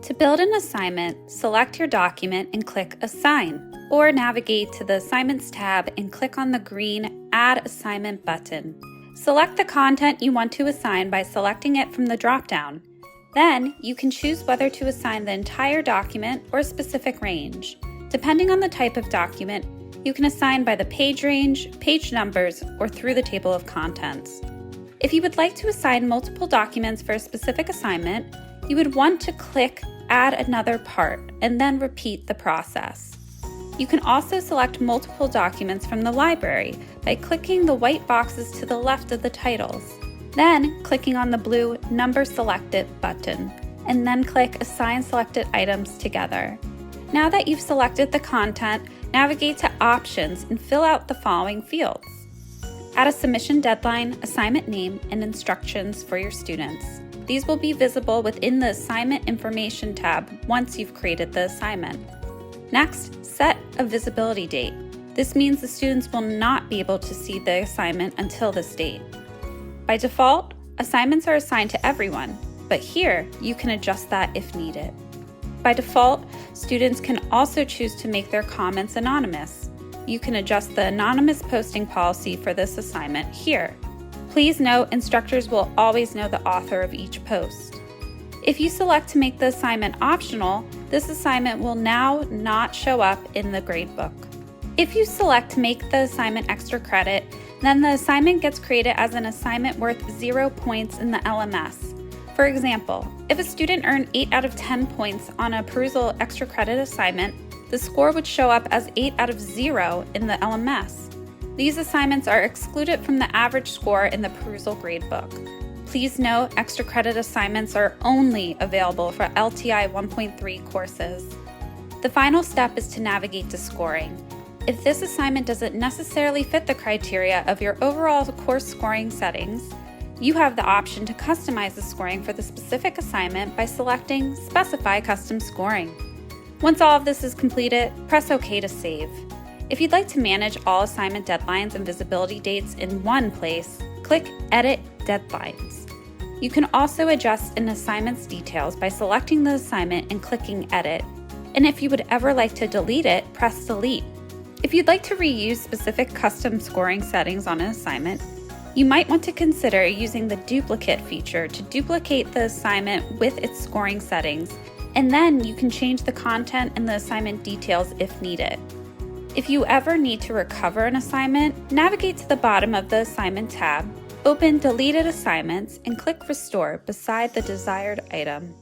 To build an assignment, select your document and click Assign, or navigate to the Assignments tab and click on the green Add Assignment button. Select the content you want to assign by selecting it from the drop-down. Then, you can choose whether to assign the entire document or a specific range. Depending on the type of document, you can assign by the page range, page numbers, or through the table of contents. If you would like to assign multiple documents for a specific assignment, you would want to click Add Another Part and then repeat the process. You can also select multiple documents from the library by clicking the white boxes to the left of the titles, then clicking on the blue Number Selected button, and then click Assign Selected Items Together. Now that you've selected the content, navigate to Options and fill out the following fields. Add a submission deadline, assignment name, and instructions for your students. These will be visible within the Assignment Information tab once you've created the assignment. Next, set a visibility date. This means the students will not be able to see the assignment until this date. By default, assignments are assigned to everyone, but here you can adjust that if needed. By default, students can also choose to make their comments anonymous. You can adjust the anonymous posting policy for this assignment here. Please note, instructors will always know the author of each post. If you select to make the assignment optional, this assignment will now not show up in the gradebook. If you select to make the assignment extra credit, then the assignment gets created as an assignment worth 0 points in the LMS. For example, if a student earned 8 out of 10 points on a Perusall extra credit assignment, the score would show up as 8 out of 0 in the LMS. These assignments are excluded from the average score in the Perusall gradebook. Please note, extra credit assignments are only available for LTI 1.3 courses. The final step is to navigate to scoring. If this assignment doesn't necessarily fit the criteria of your overall course scoring settings, you have the option to customize the scoring for the specific assignment by selecting Specify Custom Scoring. Once all of this is completed, press OK to save. If you'd like to manage all assignment deadlines and visibility dates in one place, click Edit Deadlines. You can also adjust an assignment's details by selecting the assignment and clicking Edit. And if you would ever like to delete it, press Delete. If you'd like to reuse specific custom scoring settings on an assignment, you might want to consider using the duplicate feature to duplicate the assignment with its scoring settings, and then you can change the content and the assignment details if needed. If you ever need to recover an assignment, navigate to the bottom of the Assignment tab, open Deleted Assignments, and click Restore beside the desired item.